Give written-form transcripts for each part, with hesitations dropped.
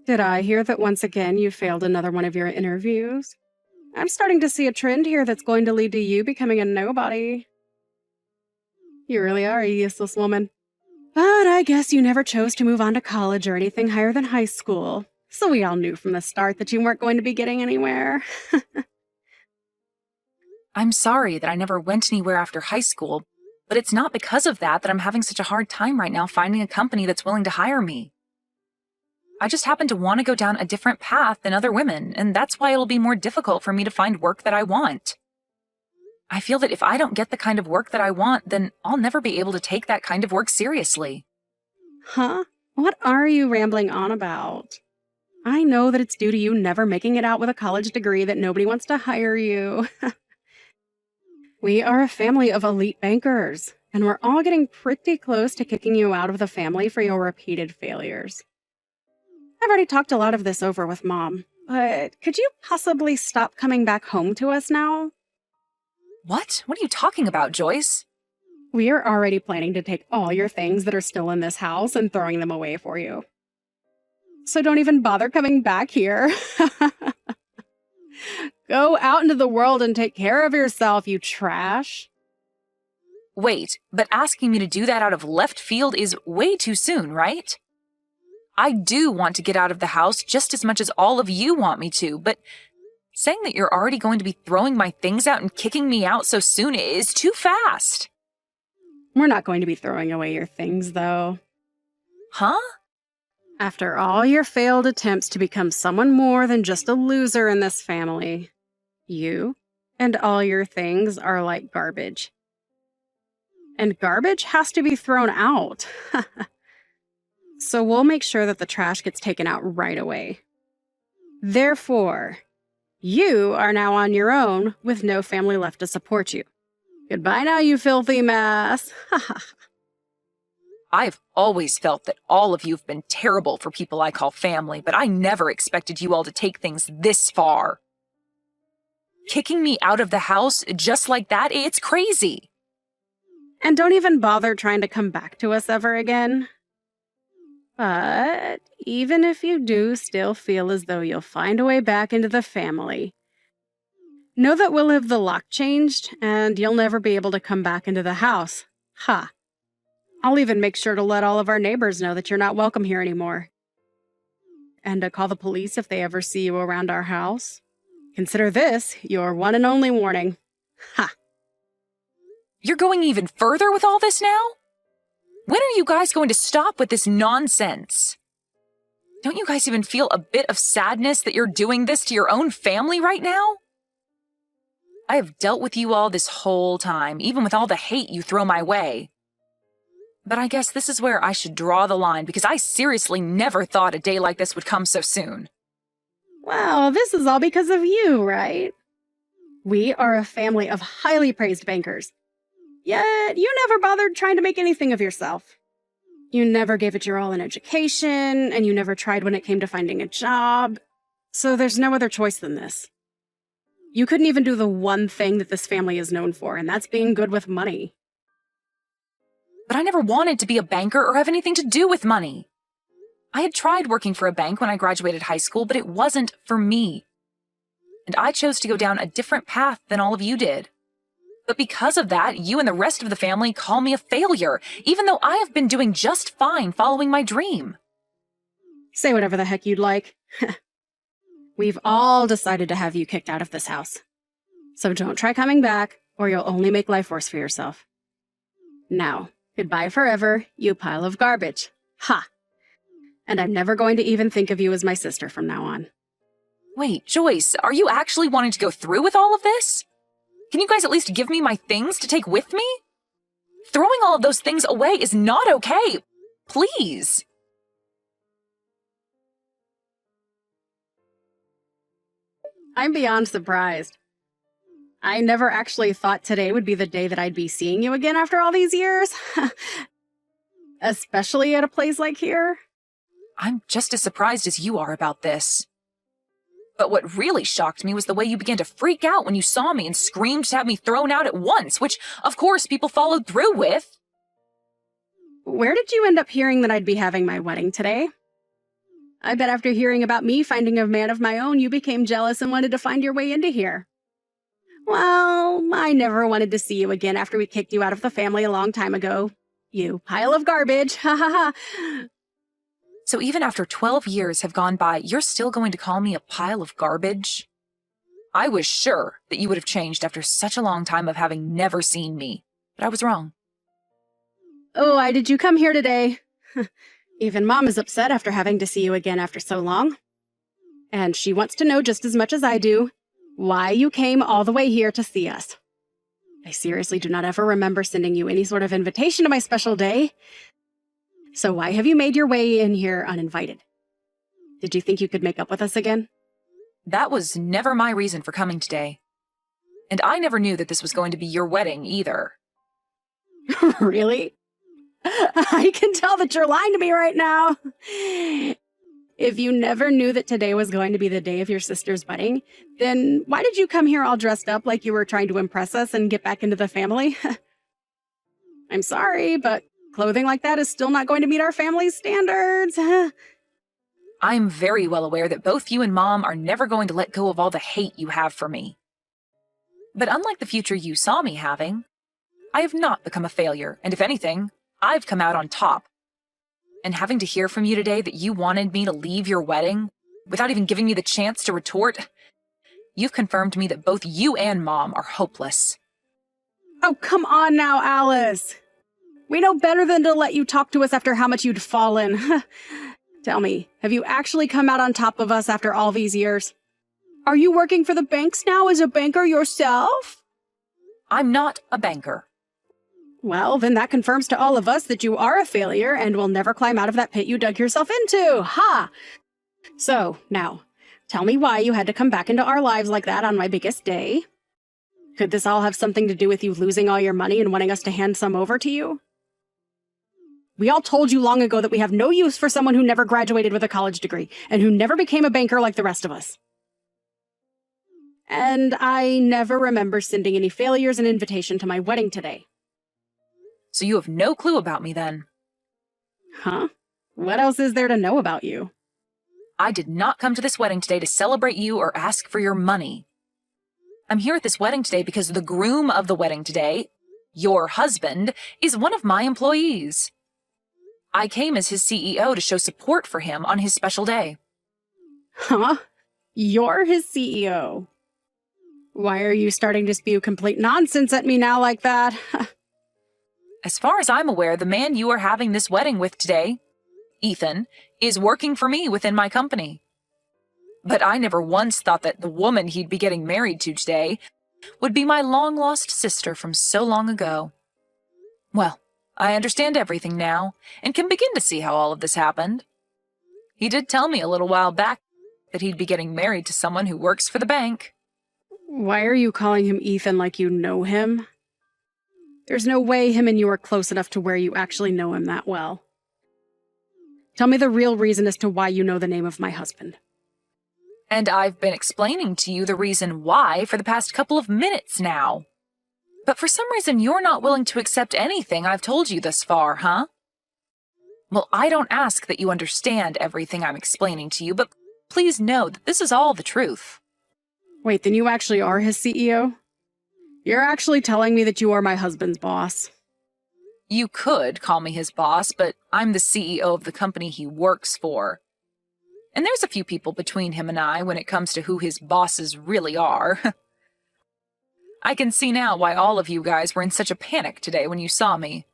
Did I hear that once again you failed another one of your interviews? I'm starting to see a trend here that's going to lead to you becoming a nobody. You really are a useless woman. But I guess you never chose to move on to college or anything higher than high school. So we all knew from the start that you weren't going to be getting anywhere. I'm sorry that I never went anywhere after high school, but it's not because of that I'm having such a hard time right now finding a company that's willing to hire me. I just happen to want to go down a different path than other women, and that's why it'll be more difficult for me to find work that I want. I feel that if I don't get the kind of work that I want, then I'll never be able to take that kind of work seriously. Huh? What are you rambling on about? I know that it's due to you never making it out with a college degree that nobody wants to hire you. We are a family of elite bankers, and we're all getting pretty close to kicking you out of the family for your repeated failures. I've already talked a lot of this over with Mom, but could you possibly stop coming back home to us now? What? What are you talking about, Joyce? We are already planning to take all your things that are still in this house and throwing them away for you. So don't even bother coming back here. Go out into the world and take care of yourself, you trash. Wait, but asking me to do that out of left field is way too soon, right? I do want to get out of the house just as much as all of you want me to, but saying that you're already going to be throwing my things out and kicking me out so soon is too fast. We're not going to be throwing away your things, though. Huh? After all your failed attempts to become someone more than just a loser in this family, you and all your things are like garbage. And garbage has to be thrown out. So we'll make sure that the trash gets taken out right away. Therefore, you are now on your own with no family left to support you. Goodbye now, you filthy mess. I've always felt that all of you have been terrible for people I call family, but I never expected you all to take things this far. Kicking me out of the house just like that, it's crazy. And don't even bother trying to come back to us ever again. But even if you do still feel as though you'll find a way back into the family, know that we'll have the lock changed and you'll never be able to come back into the house. Ha! I'll even make sure to let all of our neighbors know that you're not welcome here anymore. And to call the police if they ever see you around our house. Consider this your one and only warning. Ha! You're going even further with all this now? When are you guys going to stop with this nonsense? Don't you guys even feel a bit of sadness that you're doing this to your own family right now? I have dealt with you all this whole time, even with all the hate you throw my way. But I guess this is where I should draw the line, because I seriously never thought a day like this would come so soon. Well, this is all because of you, right? We are a family of highly praised bankers. Yet, you never bothered trying to make anything of yourself. You never gave it your all in education, and you never tried when it came to finding a job. So there's no other choice than this. You couldn't even do the one thing that this family is known for, and that's being good with money. But I never wanted to be a banker or have anything to do with money. I had tried working for a bank when I graduated high school, but it wasn't for me. And I chose to go down a different path than all of you did. But because of that, you and the rest of the family call me a failure, even though I have been doing just fine following my dream. Say whatever the heck you'd like. We've all decided to have you kicked out of this house. So don't try coming back, or you'll only make life worse for yourself. Now, goodbye forever, you pile of garbage. Ha! And I'm never going to even think of you as my sister from now on. Wait, Joyce, are you actually wanting to go through with all of this? Can you guys at least give me my things to take with me? Throwing all of those things away is not okay. Please. I'm beyond surprised. I never actually thought today would be the day that I'd be seeing you again after all these years. Especially at a place like here. I'm just as surprised as you are about this. But what really shocked me was the way you began to freak out when you saw me and screamed to have me thrown out at once, which, of course, people followed through with. Where did you end up hearing that I'd be having my wedding today? I bet after hearing about me finding a man of my own, you became jealous and wanted to find your way into here. Well, I never wanted to see you again after we kicked you out of the family a long time ago. You pile of garbage. Ha ha ha. So even after 12 years have gone by, you're still going to call me a pile of garbage? I was sure that you would have changed after such a long time of having never seen me, but I was wrong. Oh, why did you come here today? Even Mom is upset after having to see you again after so long. And she wants to know just as much as I do why you came all the way here to see us. I seriously do not ever remember sending you any sort of invitation to my special day. So why have you made your way in here uninvited? Did you think you could make up with us again? That was never my reason for coming today. And I never knew that this was going to be your wedding either. Really? I can tell that you're lying to me right now. If you never knew that today was going to be the day of your sister's wedding, then why did you come here all dressed up like you were trying to impress us and get back into the family? I'm sorry, but clothing like that is still not going to meet our family's standards. I'm very well aware that both you and Mom are never going to let go of all the hate you have for me. But unlike the future you saw me having, I have not become a failure, and if anything, I've come out on top. And having to hear from you today that you wanted me to leave your wedding without even giving me the chance to retort, you've confirmed to me that both you and Mom are hopeless. Oh, come on now, Alice. We know better than to let you talk to us after how much you'd fallen. Tell me, have you actually come out on top of us after all these years? Are you working for the banks now as a banker yourself? I'm not a banker. Well, then that confirms to all of us that you are a failure and will never climb out of that pit you dug yourself into. Ha! So, now, tell me why you had to come back into our lives like that on my biggest day. Could this all have something to do with you losing all your money and wanting us to hand some over to you? We all told you long ago that we have no use for someone who never graduated with a college degree and who never became a banker like the rest of us. And I never remember sending any failures an invitation to my wedding today. So you have no clue about me then? Huh? What else is there to know about you? I did not come to this wedding today to celebrate you or ask for your money. I'm here at this wedding today because the groom of the wedding today, your husband, is one of my employees. I came as his CEO to show support for him on his special day. Huh? You're his CEO. Why are you starting to spew complete nonsense at me now like that? As far as I'm aware, the man you are having this wedding with today, Ethan, is working for me within my company. But I never once thought that the woman he'd be getting married to today would be my long-lost sister from so long ago. Well, I understand everything now, and can begin to see how all of this happened. He did tell me a little while back that he'd be getting married to someone who works for the bank. Why are you calling him Ethan like you know him? There's no way him and you are close enough to where you actually know him that well. Tell me the real reason as to why you know the name of my husband. And I've been explaining to you the reason why for the past couple of minutes now. But for some reason, you're not willing to accept anything I've told you thus far, huh? Well, I don't ask that you understand everything I'm explaining to you, but please know that this is all the truth. Wait, then you actually are his CEO? You're actually telling me that you are my husband's boss? You could call me his boss, but I'm the CEO of the company he works for. And there's a few people between him and I when it comes to who his bosses really are. I can see now why all of you guys were in such a panic today when you saw me.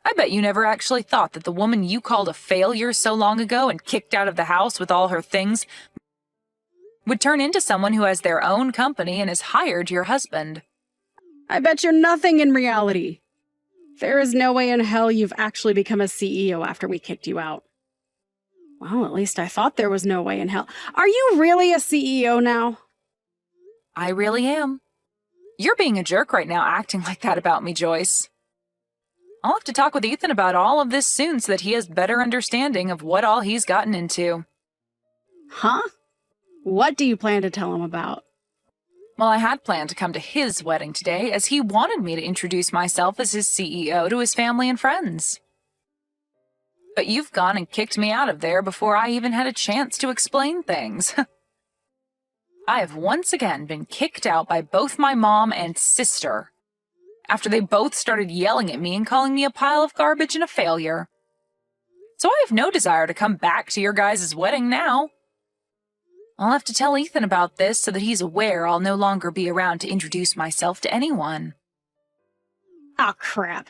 I bet you never actually thought that the woman you called a failure so long ago and kicked out of the house with all her things would turn into someone who has their own company and has hired your husband. I bet you're nothing in reality. There is no way in hell you've actually become a CEO after we kicked you out. Well, at least I thought there was no way in hell. Are you really a CEO now? I really am. You're being a jerk right now acting like that about me, Joyce. I'll have to talk with Ethan about all of this soon so that he has better understanding of what all he's gotten into. Huh? What do you plan to tell him about? Well, I had planned to come to his wedding today as he wanted me to introduce myself as his CEO to his family and friends. But you've gone and kicked me out of there before I even had a chance to explain things. I have once again been kicked out by both my mom and sister, after they both started yelling at me and calling me a pile of garbage and a failure. So I have no desire to come back to your guys' wedding now. I'll have to tell Ethan about this so that he's aware I'll no longer be around to introduce myself to anyone. Ah, crap.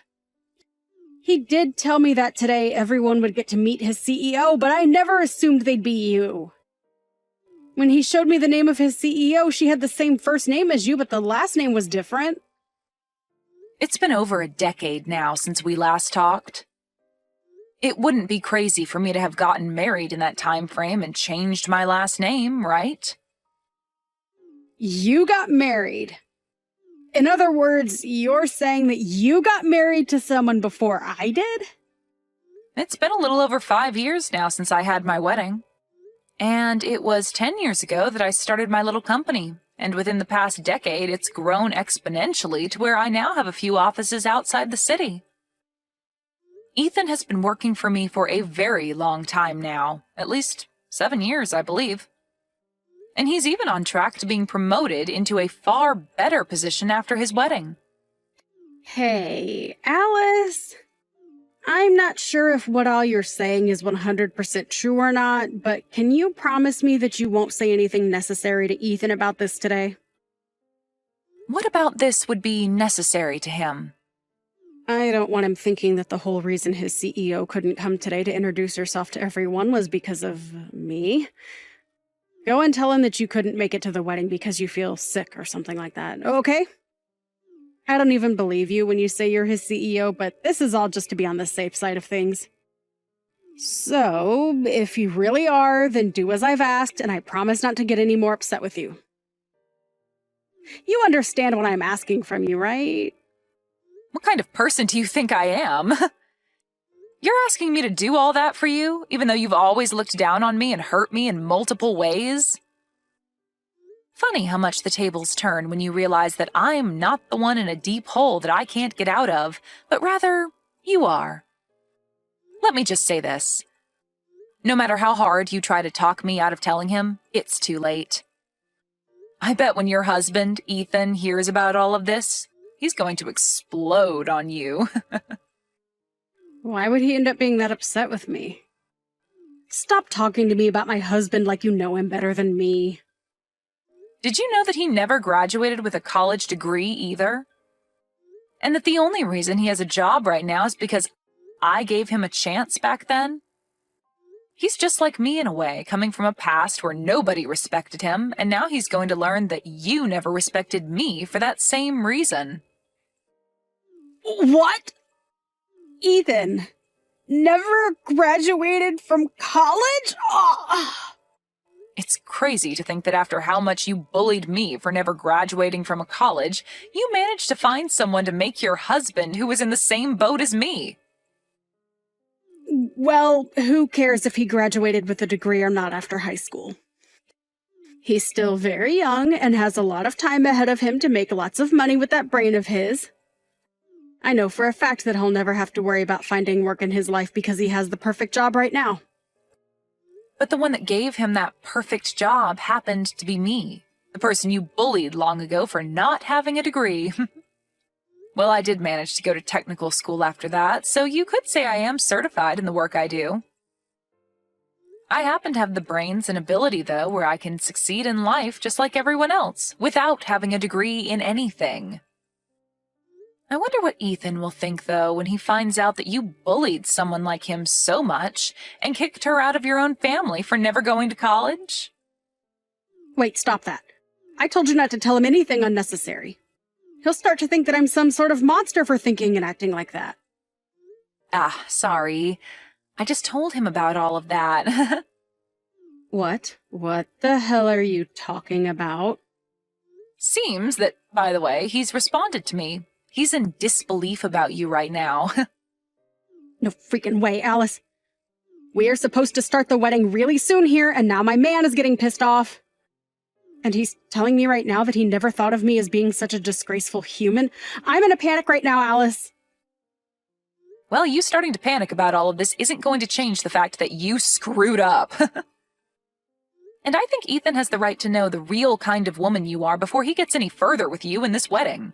He did tell me that today everyone would get to meet his CEO, but I never assumed they'd be you. When he showed me the name of his CEO, she had the same first name as you, but the last name was different. It's been over a decade now since we last talked. It wouldn't be crazy for me to have gotten married in that time frame and changed my last name, right? You got married. In other words, you're saying that you got married to someone before I did? It's been a little over 5 years now since I had my wedding. And it was 10 years ago that I started my little company. And within the past decade, it's grown exponentially to where I now have a few offices outside the city. Ethan has been working for me for a very long time now, at least 7 years, I believe. And he's even on track to being promoted into a far better position after his wedding. Hey, Alice. I'm not sure if what all you're saying is 100% true or not, but can you promise me that you won't say anything necessary to Ethan about this today? What about this would be necessary to him? I don't want him thinking that the whole reason his CEO couldn't come today to introduce herself to everyone was because of me. Go and tell him that you couldn't make it to the wedding because you feel sick or something like that, okay? I don't even believe you when you say you're his CEO, but this is all just to be on the safe side of things. So, if you really are, then do as I've asked, and I promise not to get any more upset with you. You understand what I'm asking from you, right? What kind of person do you think I am? You're asking me to do all that for you, even though you've always looked down on me and hurt me in multiple ways? Funny how much the tables turn when you realize that I'm not the one in a deep hole that I can't get out of, but rather, you are. Let me just say this. No matter how hard you try to talk me out of telling him, it's too late. I bet when your husband, Ethan, hears about all of this, he's going to explode on you. Why would he end up being that upset with me? Stop talking to me about my husband like you know him better than me. Did you know that he never graduated with a college degree either? And that the only reason he has a job right now is because I gave him a chance back then? He's just like me in a way, coming from a past where nobody respected him, and now he's going to learn that you never respected me for that same reason. What? Ethan never graduated from college? Oh. It's crazy to think that after how much you bullied me for never graduating from a college, you managed to find someone to make your husband who was in the same boat as me. Well, who cares if he graduated with a degree or not after high school? He's still very young and has a lot of time ahead of him to make lots of money with that brain of his. I know for a fact that he'll never have to worry about finding work in his life because he has the perfect job right now. But the one that gave him that perfect job happened to be me, the person you bullied long ago for not having a degree. Well, I did manage to go to technical school after that, so you could say I am certified in the work I do. I happen to have the brains and ability, though, where I can succeed in life just like everyone else, without having a degree in anything. I wonder what Ethan will think, though, when he finds out that you bullied someone like him so much and kicked her out of your own family for never going to college. Wait, stop that. I told you not to tell him anything unnecessary. He'll start to think that I'm some sort of monster for thinking and acting like that. Ah, sorry. I just told him about all of that. What? What the hell are you talking about? Seems that, by the way, he's responded to me. He's in disbelief about you right now. No freaking way, Alice. We are supposed to start the wedding really soon here, and now my man is getting pissed off. And he's telling me right now that he never thought of me as being such a disgraceful human. I'm in a panic right now, Alice. Well, you starting to panic about all of this isn't going to change the fact that you screwed up. And I think Ethan has the right to know the real kind of woman you are before he gets any further with you in this wedding.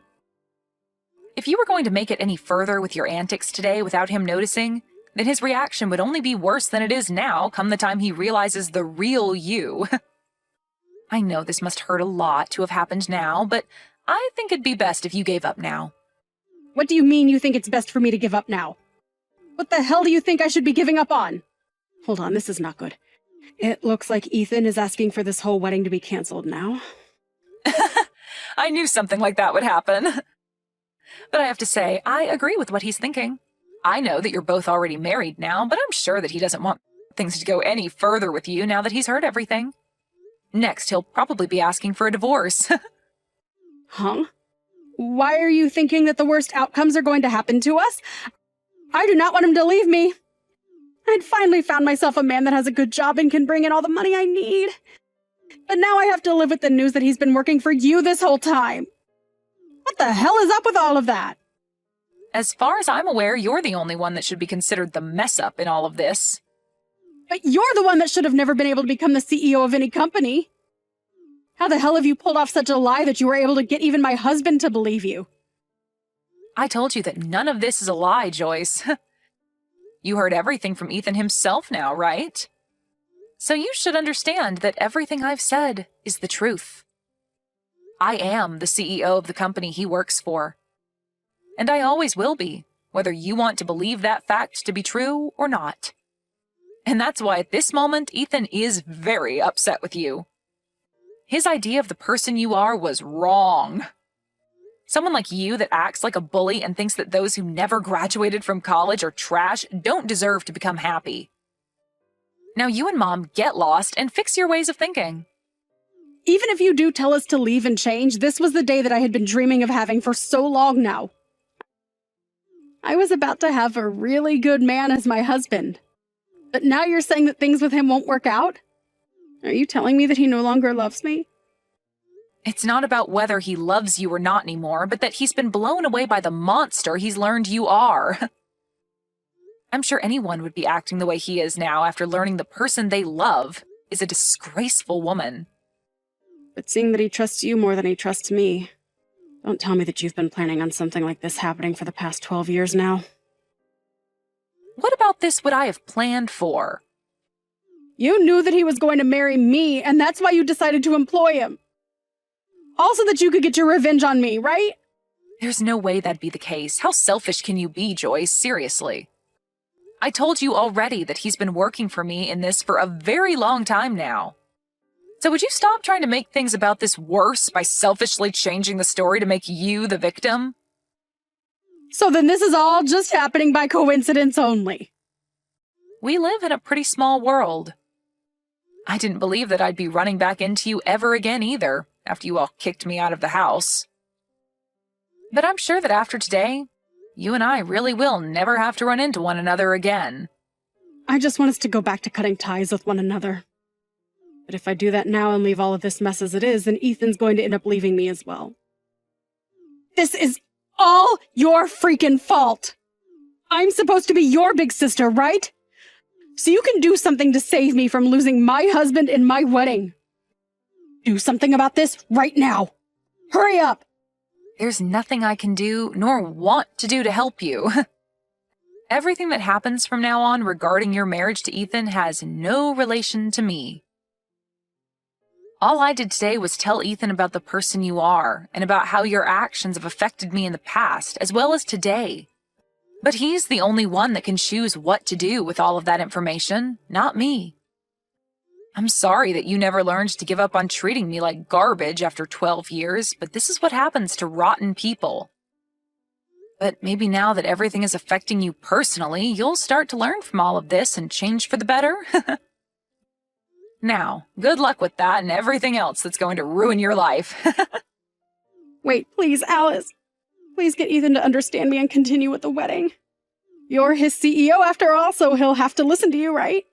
If you were going to make it any further with your antics today without him noticing, then his reaction would only be worse than it is now come the time he realizes the real you. I know this must hurt a lot to have happened now, but I think it'd be best if you gave up now. What do you mean you think it's best for me to give up now? What the hell do you think I should be giving up on? Hold on, this is not good. It looks like Ethan is asking for this whole wedding to be canceled now. I knew something like that would happen. But I have to say, I agree with what he's thinking. I know that you're both already married now, but I'm sure that he doesn't want things to go any further with you now that he's heard everything. Next, he'll probably be asking for a divorce. Huh? Why are you thinking that the worst outcomes are going to happen to us? I do not want him to leave me. I'd finally found myself a man that has a good job and can bring in all the money I need. But now I have to live with the news that he's been working for you this whole time. What the hell is up with all of that? As far as I'm aware, you're the only one that should be considered the mess-up in all of this. But you're the one that should have never been able to become the CEO of any company. How the hell have you pulled off such a lie that you were able to get even my husband to believe you? I told you that none of this is a lie, Joyce. You heard everything from Ethan himself now, right? So you should understand that everything I've said is the truth. I am the CEO of the company he works for. And I always will be, whether you want to believe that fact to be true or not. And that's why at this moment, Ethan is very upset with you. His idea of the person you are was wrong. Someone like you that acts like a bully and thinks that those who never graduated from college are trash don't deserve to become happy. Now you and Mom get lost and fix your ways of thinking. Even if you do tell us to leave and change, this was the day that I had been dreaming of having for so long now. I was about to have a really good man as my husband. But now you're saying that things with him won't work out? Are you telling me that he no longer loves me? It's not about whether he loves you or not anymore, but that he's been blown away by the monster he's learned you are. I'm sure anyone would be acting the way he is now after learning the person they love is a disgraceful woman. But seeing that he trusts you more than he trusts me, don't tell me that you've been planning on something like this happening for the past 12 years now. What about this would I have planned for? You knew that he was going to marry me, and that's why you decided to employ him. Also that you could get your revenge on me, right? There's no way that'd be the case. How selfish can you be, Joyce? Seriously. I told you already that he's been working for me in this for a very long time now. So would you stop trying to make things about this worse by selfishly changing the story to make you the victim? So then this is all just happening by coincidence only. We live in a pretty small world. I didn't believe that I'd be running back into you ever again either, after you all kicked me out of the house. But I'm sure that after today, you and I really will never have to run into one another again. I just want us to go back to cutting ties with one another. But if I do that now and leave all of this mess as it is, then Ethan's going to end up leaving me as well. This is all your freaking fault! I'm supposed to be your big sister, right? So you can do something to save me from losing my husband and my wedding. Do something about this right now. Hurry up! There's nothing I can do, nor want to do to help you. Everything that happens from now on regarding your marriage to Ethan has no relation to me. All I did today was tell Ethan about the person you are, and about how your actions have affected me in the past, as well as today. But he's the only one that can choose what to do with all of that information, not me. I'm sorry that you never learned to give up on treating me like garbage after 12 years, but this is what happens to rotten people. But maybe now that everything is affecting you personally, you'll start to learn from all of this and change for the better. Now, good luck with that and everything else that's going to ruin your life. Wait, please, Alice. Please get Ethan to understand me and continue with the wedding. You're his CEO after all, so he'll have to listen to you, right?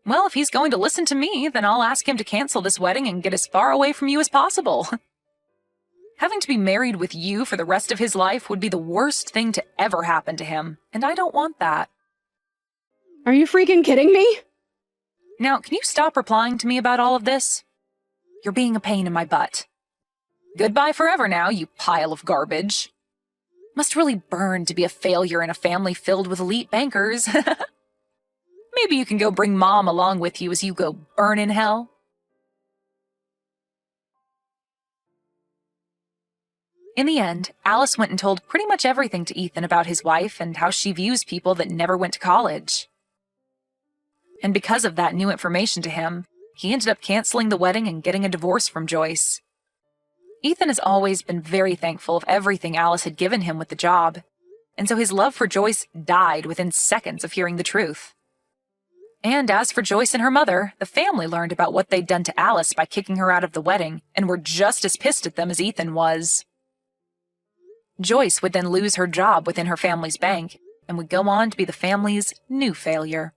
Well, if he's going to listen to me, then I'll ask him to cancel this wedding and get as far away from you as possible. Having to be married with you for the rest of his life would be the worst thing to ever happen to him, and I don't want that. Are you freaking kidding me? Now, can you stop replying to me about all of this? You're being a pain in my butt. Goodbye forever now, you pile of garbage. Must really burn to be a failure in a family filled with elite bankers. Maybe you can go bring Mom along with you as you go burn in hell. In the end, Alice went and told pretty much everything to Ethan about his wife and how she views people that never went to college. And because of that new information to him, he ended up canceling the wedding and getting a divorce from Joyce. Ethan has always been very thankful of everything Alice had given him with the job, and so his love for Joyce died within seconds of hearing the truth. And as for Joyce and her mother, the family learned about what they'd done to Alice by kicking her out of the wedding and were just as pissed at them as Ethan was. Joyce would then lose her job within her family's bank and would go on to be the family's new failure.